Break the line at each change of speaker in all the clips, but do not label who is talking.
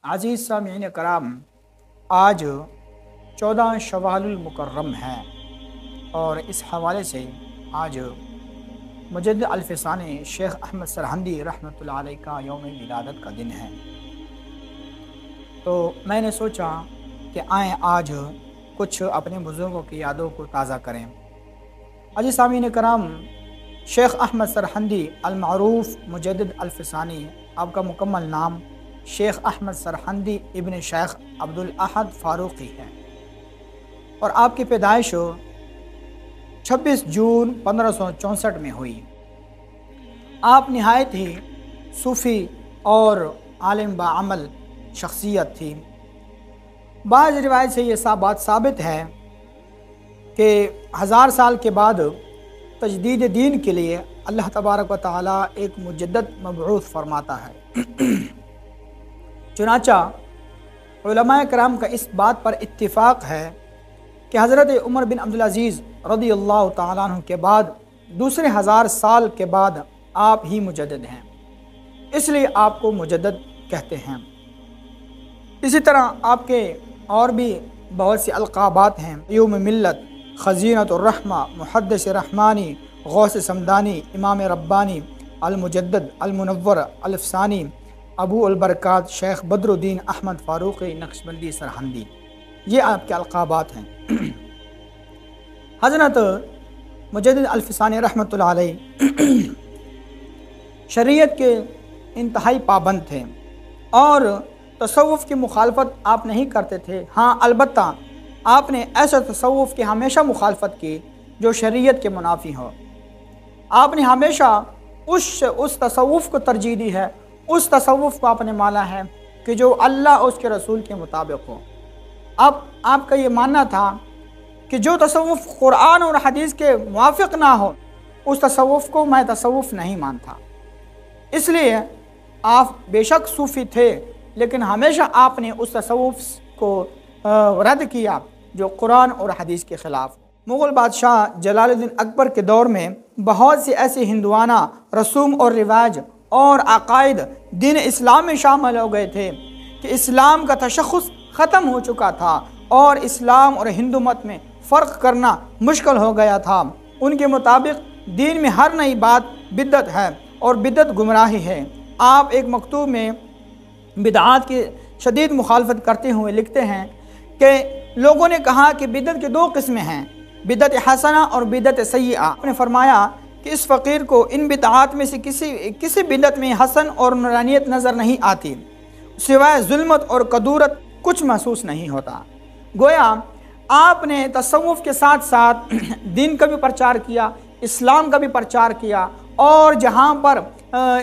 عزیز سامعین کرام، آج 14 شوال المکرم ہے اور اس حوالے سے آج مجدد الفسانی شیخ احمد سرہندی رحمۃ اللہ علیہ کا یوم ولادت کا دن ہے۔ تو میں نے سوچا کہ آئیں آج کچھ اپنے بزرگوں کی یادوں کو تازہ کریں۔ عزیز سامعین کرام، شیخ احمد سرہندی المعروف مجدد الفسانی، آپ کا مکمل نام شیخ احمد سرہندی ابن شیخ عبدالاحد فاروقی ہے اور آپ کی پیدائش 26 جون 1564 میں ہوئی۔ آپ نہایت ہی صوفی اور عالم بعمل شخصیت تھی۔ بعض روایت سے یہ بات ثابت ہے کہ 1000 سال کے بعد تجدید دین کے لیے اللہ تبارک و تعالی ایک مجدد مبعوث فرماتا ہے۔ چنانچہ علماء کرام کا اس بات پر اتفاق ہے کہ حضرت عمر بن عبدالعزیز رضی اللہ تعالیٰ عنہ کے بعد دوسرے 1000 سال کے بعد آپ ہی مجدد ہیں، اس لیے آپ کو مجدد کہتے ہیں۔ اسی طرح آپ کے اور بھی بہت سے القابات ہیں: قیوم ملت، خزینۃ الرحمہ، محدث رحمانی، غوث سمدانی، امام ربانی، المجدد، المنور، الفسانی، ابو البرکات، شیخ بدر الدین احمد فاروقی نقشبندی سرہندی، یہ آپ کے القابات ہیں۔ حضرت مجدد الفسانی رحمۃ اللہ علیہ شریعت کے انتہائی پابند تھے اور تصوف کی مخالفت آپ نہیں کرتے تھے۔ ہاں، البتہ آپ نے ایسا تصوف کی ہمیشہ مخالفت کی جو شریعت کے منافی ہو۔ آپ نے ہمیشہ اس تصوف کو ترجیح دی ہے، اس تصوف کو آپ نے مانا ہے کہ جو اللہ اور اس کے رسول کے مطابق ہو۔ اب آپ کا یہ ماننا تھا کہ جو تصوف قرآن اور حدیث کے موافق نہ ہو، اس تصوف کو میں تصوف نہیں مانتا۔ اس لیے آپ بے شک صوفی تھے، لیکن ہمیشہ آپ نے اس تصوف کو رد کیا جو قرآن اور حدیث کے خلاف۔ مغل بادشاہ جلال الدین اکبر کے دور میں بہت سے ایسے ہندوانہ رسوم اور رواج اور عقائد دین اسلام میں شامل ہو گئے تھے کہ اسلام کا تشخص ختم ہو چکا تھا اور اسلام اور ہندو مت میں فرق کرنا مشکل ہو گیا تھا۔ ان کے مطابق دین میں ہر نئی بات بدعت ہے اور بدعت گمراہی ہے۔ آپ ایک مکتوب میں بدعات کی شدید مخالفت کرتے ہوئے لکھتے ہیں کہ لوگوں نے کہا کہ بدعت کی 2 قسمیں ہیں، بدعت حسنہ اور بدعت سیئہ۔ آپ نے فرمایا کہ اس فقیر کو ان بدعات میں سے کسی بدعت میں حسن اور نورانیت نظر نہیں آتی، سوائے ظلمت اور کدورت کچھ محسوس نہیں ہوتا۔ گویا آپ نے تصوف کے ساتھ ساتھ دین کا بھی پرچار کیا، اسلام کا بھی پرچار کیا، اور جہاں پر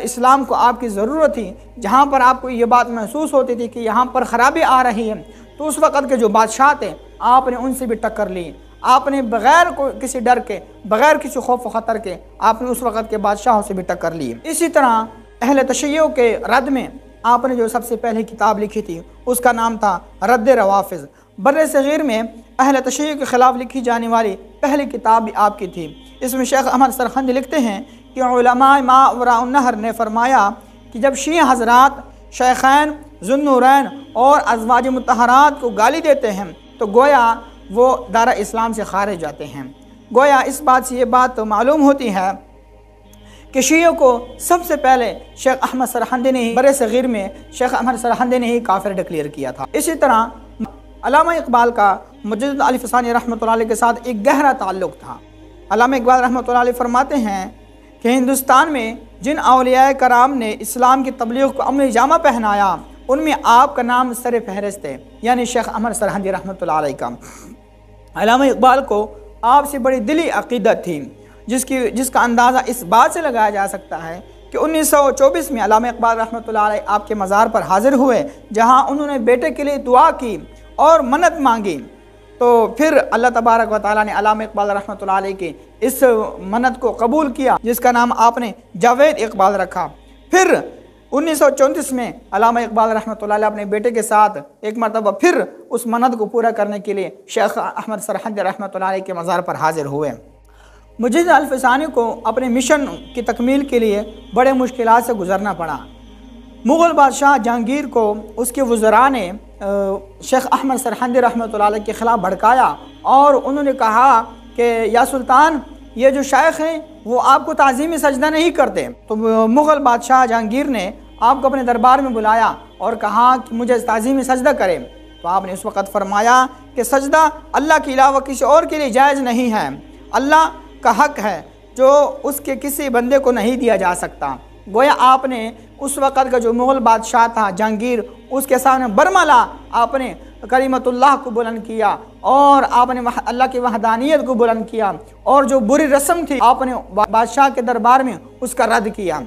اسلام کو آپ کی ضرورت تھی، جہاں پر آپ کو یہ بات محسوس ہوتی تھی کہ یہاں پر خرابی آ رہی ہے، تو اس وقت کے جو بادشاہ تھے آپ نے ان سے بھی ٹکر لی۔ آپ نے بغیر کسی ڈر کے، بغیر کسی خوف و خطر کے، آپ نے اس وقت کے بادشاہوں سے بھی ٹکر لی۔ اسی طرح اہل تشیع کے رد میں آپ نے جو سب سے پہلے کتاب لکھی تھی اس کا نام تھا رد روافض۔ بر صغیر میں اہل تشیع کے خلاف لکھی جانے والی پہلی کتاب بھی آپ کی تھی۔ اس میں شیخ احمد سرہندی لکھتے ہیں کہ علماء ما وراء النہر نے فرمایا کہ جب شیعہ حضرات شیخین، ذوالنورین اور ازواج مطہرات کو گالی دیتے ہیں تو گویا وہ دار اسلام سے خارج جاتے ہیں۔ گویا اس بات سے یہ بات معلوم ہوتی ہے کہ شیعوں کو سب سے پہلے شیخ احمد سرہندی نے ہی بر صغیر میں شیخ احمد سرہندی نے ہی کافر ڈکلیئر کیا تھا۔ اسی طرح علامہ اقبال کا مجدد الفسانی رحمۃ اللہ علیہ کے ساتھ ایک گہرا تعلق تھا۔ علامہ اقبال رحمۃ اللہ علیہ فرماتے ہیں کہ ہندوستان میں جن اولیاء کرام نے اسلام کی تبلیغ کو عملی جامہ پہنایا، ان میں آپ کا نام سر فہرست ہے، یعنی شیخ احمد سرہندی رحمۃ اللہ علیہ کا۔ علامہ اقبال کو آپ سے بڑی دلی عقیدت تھی، جس کا اندازہ اس بات سے لگایا جا سکتا ہے کہ 1924 میں علامہ اقبال رحمۃ اللہ علیہ آپ کے مزار پر حاضر ہوئے، جہاں انہوں نے بیٹے کے لیے دعا کی اور منت مانگی۔ تو پھر اللہ تبارک و تعالیٰ نے علامہ اقبال رحمۃ اللہ علیہ کی اس منت کو قبول کیا، جس کا نام آپ نے جاوید اقبال رکھا۔ پھر 1934 میں علامہ اقبال رحمۃ اللہ علیہ اپنے بیٹے کے ساتھ ایک مرتبہ پھر اس منت کو پورا کرنے کے لیے شیخ احمد سرہندی رحمۃ اللہ علیہ کے مزار پر حاضر ہوئے۔ مجدد الفسانی کو اپنے مشن کی تکمیل کے لیے بڑے مشکلات سے گزرنا پڑا۔ مغل بادشاہ جہانگیر کو اس کے وزراء نے شیخ احمد سرہندی رحمۃ اللہ علیہ کے خلاف بھڑکایا اور انہوں نے کہا کہ یا سلطان یہ جو شیخ ہیں وہ آپ کو تعظیم سجدہ نہیں کرتے۔ تو مغل بادشاہ جہانگیر نے آپ کو اپنے دربار میں بلایا اور کہا کہ مجھے تعظیم سجدہ کرے۔ تو آپ نے اس وقت فرمایا کہ سجدہ اللہ کے علاوہ کسی اور کے لیے جائز نہیں ہے، اللہ کا حق ہے جو اس کے کسی بندے کو نہیں دیا جا سکتا۔ گویا آپ نے اس وقت کا جو مغل بادشاہ تھا جہانگیر، اس کے سامنے برملا آپ نے کلمۃ اللہ کو بلند کیا اور آپ نے اللہ کی وحدانیت کو بلند کیا، اور جو بری رسم تھی آپ نے بادشاہ کے دربار میں اس کا رد کیا۔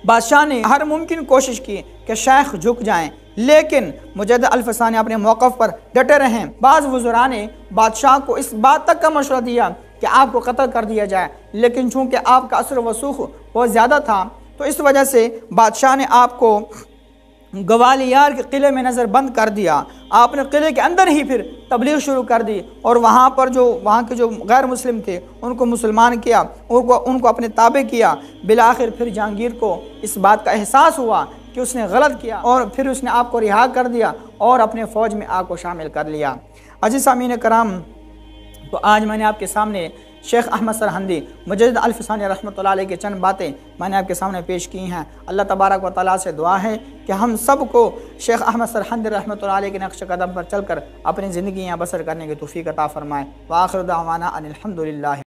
بادشاہ نے ہر ممکن کوشش کی کہ شیخ جھک جائیں، لیکن مجدد الفسانی اپنے موقف پر ڈٹے رہیں۔ بعض وزراء نے بادشاہ کو اس بات تک کا مشورہ دیا کہ آپ کو قتل کر دیا جائے، لیکن چونکہ آپ کا اثر و رسوخ بہت زیادہ تھا تو اس وجہ سے بادشاہ نے آپ کو گوالیار کے قلعے میں نظر بند کر دیا۔ آپ نے قلعے کے اندر ہی پھر تبلیغ شروع کر دی اور وہاں کے جو غیر مسلم تھے ان کو مسلمان کیا، ان کو اپنے تابع کیا۔ بالآخر پھر جہانگیر کو اس بات کا احساس ہوا کہ اس نے غلط کیا اور پھر اس نے آپ کو رہا کر دیا اور اپنے فوج میں آپ کو شامل کر لیا۔ عزیز سامعین کرام، تو آج میں نے آپ کے سامنے شیخ احمد سرہندی مجدد الفسانی رحمۃ اللہ علیہ کے چند باتیں میں نے آپ کے سامنے پیش کی ہیں۔ اللہ تبارک و تعالیٰ سے دعا ہے کہ ہم سب کو شیخ احمد سرہندی رحمۃ اللہ علیہ کے نقش قدم پر چل کر اپنی زندگیاں بسر کرنے کی توفیق عطا فرمائے۔ وآخر دعوانا ان الحمدللہ۔